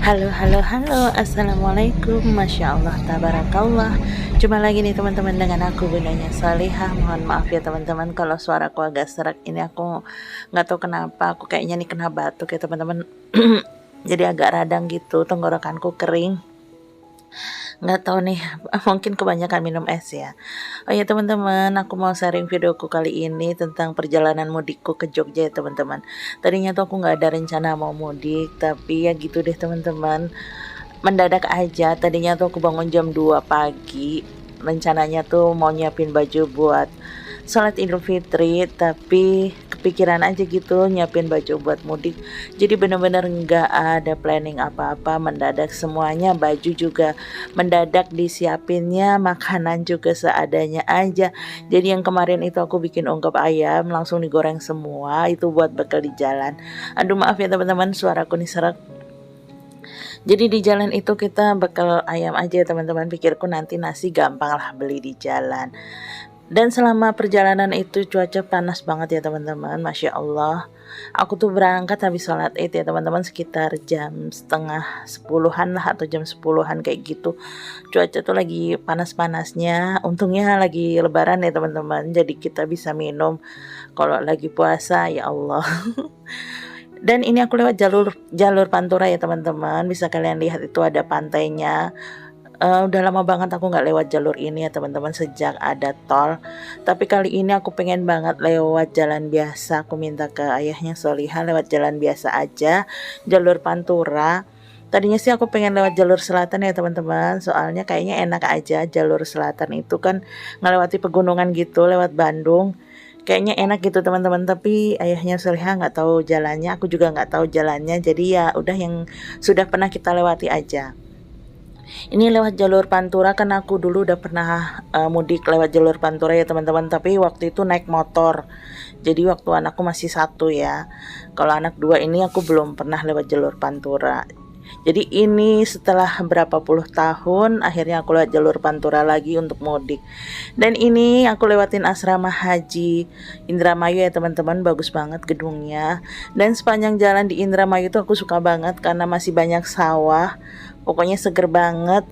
Halo, halo, halo, assalamualaikum, masya Allah, tabarakallah. Jumpa lagi nih teman-teman dengan aku Bundanya Salihah. Mohon maaf ya teman-teman kalau suaraku agak serak. Ini aku nggak tahu kenapa, aku kayaknya nih kena batuk ya teman-teman. Jadi agak radang gitu, tenggorokanku kering. Nggak tahu nih, mungkin kebanyakan minum es ya. Oh ya teman-teman, aku mau sharing videoku kali ini tentang perjalanan mudikku ke Jogja ya teman-teman. Tadinya tuh aku nggak ada rencana mau mudik, tapi ya gitu deh teman-teman. Mendadak aja, tadinya tuh aku bangun jam 2 pagi. Rencananya tuh mau nyiapin baju buat sholat Idul Fitri, tapi kepikiran aja gitu nyiapin baju buat mudik. Jadi bener-bener nggak ada planning apa-apa, mendadak semuanya, baju juga mendadak disiapinnya, makanan juga seadanya aja. Jadi yang kemarin itu aku bikin ungkep ayam langsung digoreng semua, itu buat bekal di jalan. Aduh maaf ya teman-teman, suaraku nih serak. Jadi di jalan itu kita bekal ayam aja ya teman-teman, pikirku nanti nasi gampang lah beli di jalan. Dan selama perjalanan itu cuaca panas banget ya teman-teman, Masya Allah. Aku tuh berangkat habis sholat id ya teman-teman sekitar jam setengah 10-an lah atau jam 10-an kayak gitu. Cuaca tuh lagi panas-panasnya, untungnya lagi lebaran ya teman-teman, jadi kita bisa minum. Kalau lagi puasa ya Allah. Dan ini aku lewat jalur jalur Pantura ya teman-teman, bisa kalian lihat itu ada pantainya. Udah lama banget aku nggak lewat jalur ini ya teman-teman sejak ada tol. Tapi kali ini aku pengen banget lewat jalan biasa. Aku minta ke ayahnya Solihah lewat jalan biasa aja, jalur Pantura. Tadinya sih aku pengen lewat jalur selatan ya teman-teman, soalnya kayaknya enak aja jalur selatan itu kan ngelewati pegunungan gitu lewat Bandung. Kayaknya enak gitu teman-teman, tapi ayahnya Solihah nggak tahu jalannya, aku juga nggak tahu jalannya, jadi ya udah yang sudah pernah kita lewati aja. Ini lewat jalur Pantura, kan aku dulu udah pernah mudik lewat jalur Pantura ya teman-teman, tapi waktu itu naik motor. Jadi waktu anakku masih satu ya. Kalau anak dua ini aku belum pernah lewat jalur Pantura. Jadi ini setelah berapa puluh tahun akhirnya aku lewat jalur Pantura lagi untuk mudik. Dan ini aku lewatin asrama haji Indramayu ya teman-teman, bagus banget gedungnya. Dan sepanjang jalan di Indramayu tuh aku suka banget karena masih banyak sawah. Pokoknya seger banget.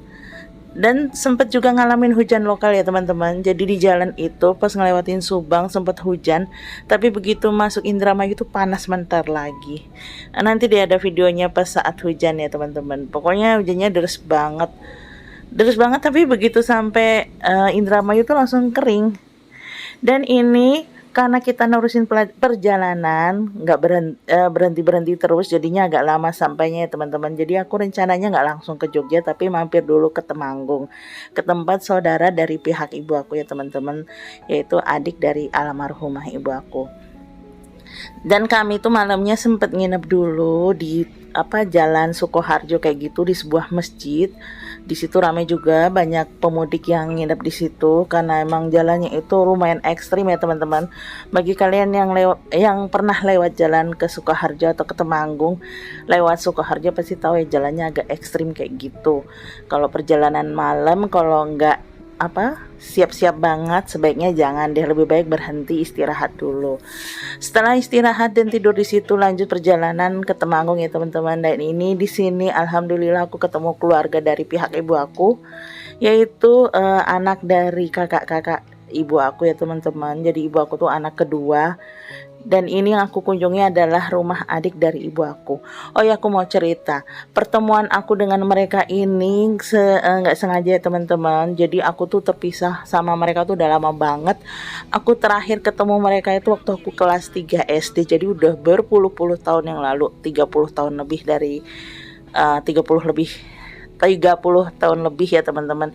Dan sempat juga ngalamin hujan lokal ya teman-teman. Jadi di jalan itu pas ngelewatin Subang sempat hujan, tapi begitu masuk Indramayu itu panas bentar lagi. Nah, nanti dia ada videonya pas saat hujan ya teman-teman. Pokoknya hujannya deras banget. Deras banget tapi begitu sampai Indramayu itu langsung kering. Dan ini karena kita nerusin perjalanan nggak berhenti terus, jadinya agak lama sampainya ya teman-teman. Jadi aku rencananya nggak langsung ke Jogja, tapi mampir dulu ke Temanggung, ke tempat saudara dari pihak ibu aku ya teman-teman, yaitu adik dari almarhumah ibu aku. Dan kami tuh malamnya sempet nginep dulu di Jalan Sukoharjo kayak gitu, di sebuah masjid. Di situ ramai juga, banyak pemudik yang nginep di situ karena emang jalannya itu lumayan ekstrim ya teman-teman. Bagi kalian yang pernah lewat jalan ke Sukoharjo atau ke Temanggung, lewat Sukoharjo pasti tahu ya jalannya agak ekstrim kayak gitu. Kalau perjalanan malam, kalau nggak siap-siap banget, sebaiknya jangan deh, lebih baik berhenti istirahat dulu. Setelah istirahat dan tidur di situ, lanjut perjalanan ke Temanggung ya teman-teman. Dan ini di sini alhamdulillah aku ketemu keluarga dari pihak ibu aku, yaitu anak dari kakak-kakak ibu aku ya teman-teman. Jadi ibu aku tuh anak kedua. Dan ini yang aku kunjungi adalah rumah adik dari ibu aku. Oh ya, aku mau cerita. Pertemuan aku dengan mereka ini nggak sengaja ya teman-teman. Jadi aku tuh terpisah sama mereka tuh udah lama banget. Aku terakhir ketemu mereka itu waktu aku kelas 3 SD. Jadi udah berpuluh-puluh tahun yang lalu. 30 tahun lebih dari 30 tahun lebih ya teman-teman.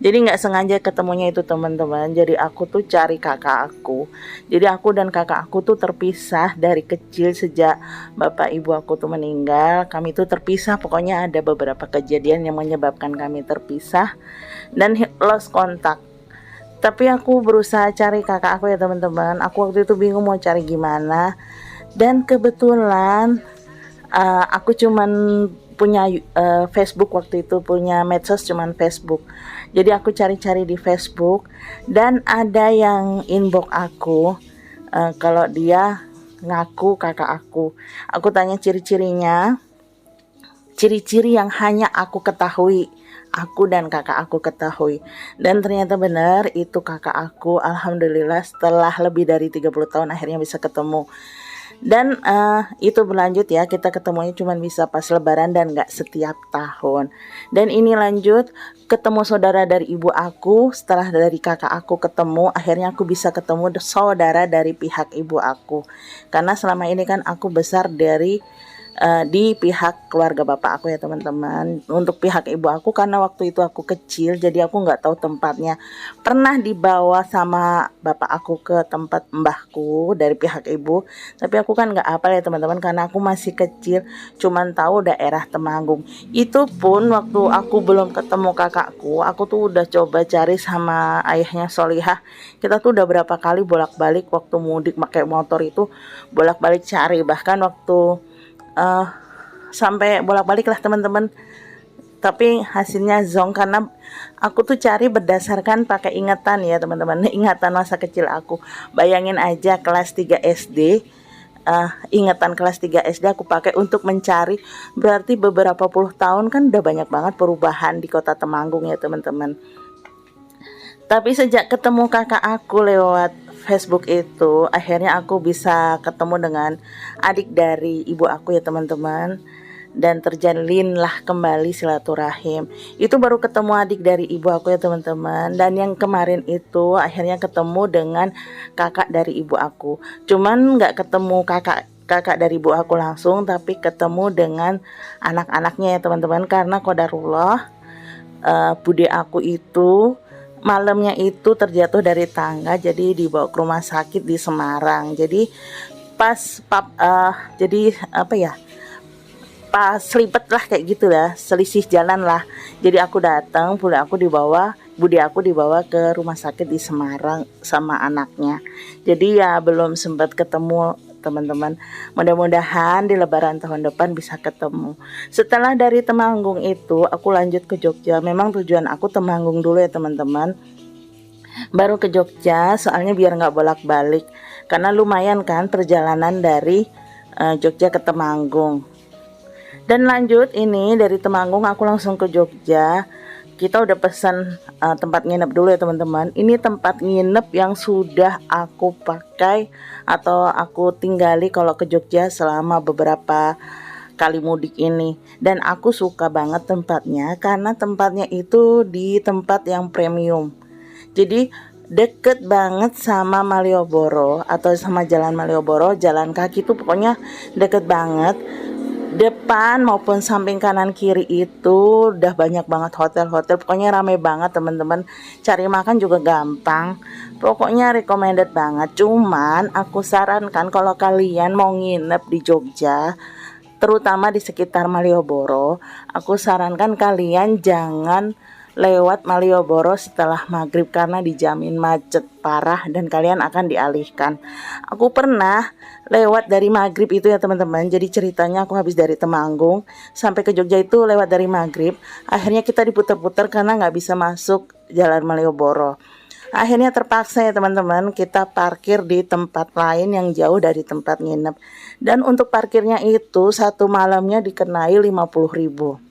Jadi nggak sengaja ketemunya itu teman-teman. Jadi aku tuh cari kakak aku. Jadi aku dan kakak aku tuh terpisah dari kecil sejak bapak ibu aku tuh meninggal. Kami tuh terpisah. Pokoknya ada beberapa kejadian yang menyebabkan kami terpisah dan lost kontak. Tapi aku berusaha cari kakak aku ya teman-teman. Aku waktu itu bingung mau cari gimana. Dan kebetulan aku cuman punya Facebook waktu itu, punya medsos cuman Facebook. Jadi aku cari-cari di Facebook dan ada yang inbox aku kalau dia ngaku kakak aku. Aku tanya ciri-cirinya. ciri-ciri yang hanya aku ketahui, aku dan kakak aku ketahui. Dan ternyata benar itu kakak aku, alhamdulillah setelah lebih dari 30 tahun akhirnya bisa ketemu. Dan itu berlanjut ya, kita ketemunya cuma bisa pas lebaran dan gak setiap tahun. Dan ini lanjut ketemu saudara dari ibu aku, setelah dari kakak aku ketemu, akhirnya aku bisa ketemu saudara dari pihak ibu aku. Karena selama ini kan aku besar dari di pihak keluarga bapak aku ya teman-teman. Untuk pihak ibu aku karena waktu itu aku kecil jadi aku nggak tahu tempatnya. Pernah dibawa sama bapak aku ke tempat mbahku dari pihak ibu, tapi aku kan nggak hafal ya teman-teman karena aku masih kecil, cuman tahu daerah Temanggung. Itu pun waktu aku belum ketemu kakakku, aku tuh udah coba cari sama ayahnya Solihah. Kita tuh udah berapa kali bolak-balik waktu mudik pakai motor itu, bolak-balik cari, bahkan waktu sampai bolak-balik lah teman-teman, tapi hasilnya zonk karena aku tuh cari berdasarkan pakai ingatan ya teman-teman, ingatan masa kecil aku. Bayangin aja kelas 3 SD, ingatan kelas 3 SD aku pakai untuk mencari, berarti beberapa puluh tahun kan udah banyak banget perubahan di kota Temanggung ya teman-teman. Tapi sejak ketemu kakak aku lewat Facebook itu, akhirnya aku bisa ketemu dengan adik dari ibu aku ya teman-teman. Dan terjalinlah kembali silaturahim. Itu baru ketemu adik dari ibu aku ya teman-teman. Dan yang kemarin itu akhirnya ketemu dengan kakak dari ibu aku. Cuman nggak ketemu kakak dari ibu aku langsung, tapi ketemu dengan anak-anaknya ya teman-teman. Karena qadarullah, bude aku itu malamnya itu terjatuh dari tangga, jadi dibawa ke rumah sakit di Semarang. Jadi pas jadi apa ya, pas selipet lah kayak gitu lah, selisih jalan lah. Jadi aku datang, bude aku dibawa ke rumah sakit di Semarang sama anaknya. Jadi ya belum sempat ketemu teman-teman. Mudah-mudahan di lebaran tahun depan bisa ketemu. Setelah dari Temanggung itu aku lanjut ke Jogja. Memang tujuan aku Temanggung dulu ya teman-teman, baru ke Jogja, soalnya biar nggak bolak-balik karena lumayan kan perjalanan dari Jogja ke Temanggung. Dan lanjut ini dari Temanggung aku langsung ke Jogja. Kita udah pesan tempat nginep dulu ya teman-teman. Ini tempat nginep yang sudah aku pakai atau aku tinggali kalau ke Jogja selama beberapa kali mudik ini. Dan aku suka banget tempatnya karena tempatnya itu di tempat yang premium. Jadi deket banget sama Malioboro atau sama Jalan Malioboro, jalan kaki tuh pokoknya deket banget. Depan maupun samping kanan kiri itu udah banyak banget hotel-hotel, pokoknya rame banget teman-teman. Cari makan juga gampang, pokoknya recommended banget. Cuman aku sarankan kalau kalian mau nginep di Jogja, terutama di sekitar Malioboro, aku sarankan kalian jangan lewat Malioboro setelah maghrib karena dijamin macet parah dan kalian akan dialihkan. Aku pernah lewat dari maghrib itu ya teman-teman. Jadi ceritanya aku habis dari Temanggung sampai ke Jogja itu lewat dari maghrib. Akhirnya kita diputar-putar karena nggak bisa masuk jalan Malioboro. Akhirnya terpaksa ya teman-teman, kita parkir di tempat lain yang jauh dari tempat nginep. Dan untuk parkirnya itu satu malamnya dikenai 50.000.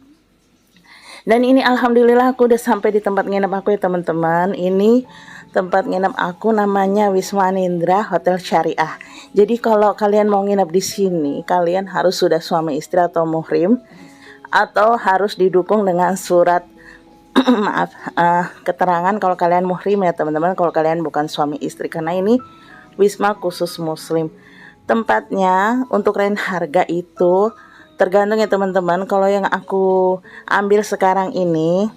Dan ini alhamdulillah aku udah sampai di tempat nginep aku ya teman-teman. Ini tempat nginep aku namanya Wisma Nindra Hotel Syariah. Jadi kalau kalian mau nginep di sini, kalian harus sudah suami istri atau muhrim, atau harus didukung dengan surat maaf, keterangan kalau kalian muhrim ya teman-teman, kalau kalian bukan suami istri, karena ini wisma khusus muslim. Tempatnya untuk range harga itu tergantung ya teman-teman. Kalau yang aku ambil sekarang ini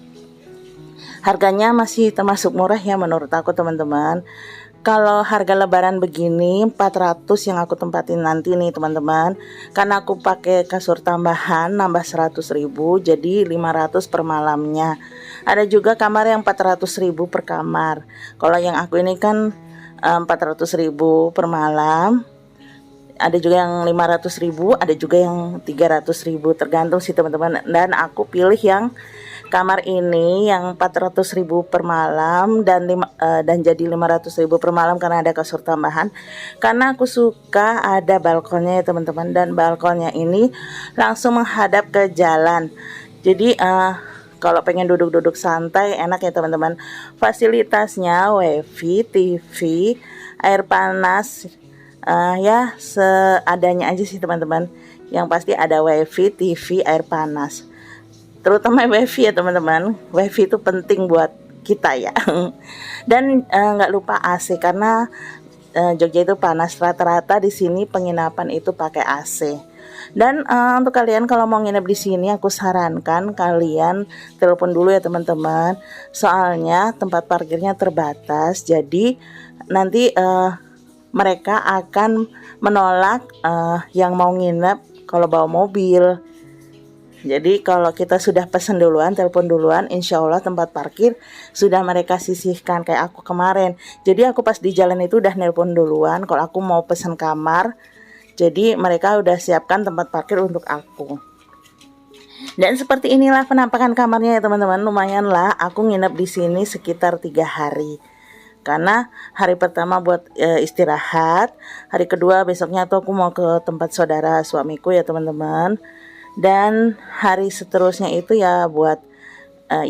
harganya masih termasuk murah ya menurut aku teman-teman. Kalau harga lebaran begini 400 yang aku tempatin nanti nih teman-teman, karena aku pakai kasur tambahan nambah 100.000 jadi 500 per malamnya. Ada juga kamar yang 400.000 per kamar. Kalau yang aku ini kan 400.000 per malam. Ada juga yang 500.000, ada juga yang 300.000, tergantung sih teman-teman. Dan aku pilih yang kamar ini yang 400.000 per malam dan jadi 500.000 per malam karena ada kasur tambahan. Karena aku suka ada balkonnya ya teman-teman, dan balkonnya ini langsung menghadap ke jalan. Jadi kalau pengen duduk-duduk santai enak ya teman-teman. Fasilitasnya wifi, TV, air panas, ya seadanya aja sih teman-teman. Yang pasti ada wifi, TV, air panas. Terutama wifi ya teman-teman. Wifi itu penting buat kita ya. Dan nggak lupa AC karena Jogja itu panas, rata-rata di sini penginapan itu pakai AC. Dan untuk kalian kalau mau nginep di sini, aku sarankan kalian telepon dulu ya teman-teman. Soalnya tempat parkirnya terbatas, jadi nanti mereka akan menolak yang mau nginep kalau bawa mobil. Jadi kalau kita sudah pesan duluan, telepon duluan, insya Allah tempat parkir sudah mereka sisihkan kayak aku kemarin. Jadi aku pas di jalan itu udah nelpon duluan kalau aku mau pesan kamar. Jadi mereka udah siapkan tempat parkir untuk aku. Dan seperti inilah penampakan kamarnya ya teman-teman. Lumayan lah, aku nginep di sini sekitar 3 hari. Karena hari pertama buat istirahat, hari kedua besoknya tuh aku mau ke tempat saudara suamiku ya teman-teman. Dan hari seterusnya itu ya buat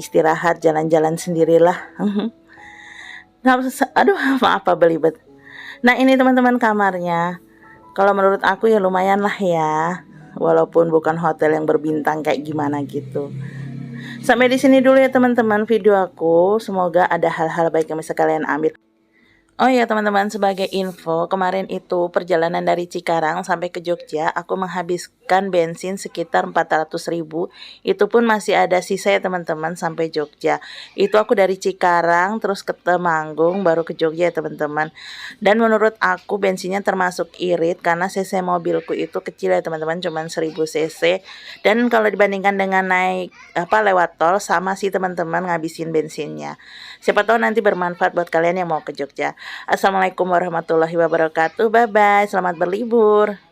istirahat, jalan-jalan sendirilah. Aduh, maaf apa belibet. Nah ini teman-teman kamarnya. Kalau menurut aku ya lumayan lah ya, walaupun bukan hotel yang berbintang kayak gimana gitu. Sampai di sini dulu ya teman-teman video aku. Semoga ada hal-hal baik yang bisa kalian ambil. Oh ya teman-teman, sebagai info, kemarin itu perjalanan dari Cikarang sampai ke Jogja, aku menghabiskan bensin sekitar 400.000. Itu pun masih ada sisa ya teman-teman sampai Jogja. Itu aku dari Cikarang terus ke Temanggung baru ke Jogja ya teman-teman. Dan menurut aku bensinnya termasuk irit karena cc mobilku itu kecil ya teman-teman, cuman 1000 cc. Dan kalau dibandingkan dengan naik lewat tol sama sih teman-teman ngabisin bensinnya. Siapa tahu nanti bermanfaat buat kalian yang mau ke Jogja. Assalamualaikum warahmatullahi wabarakatuh. Bye bye. Selamat berlibur.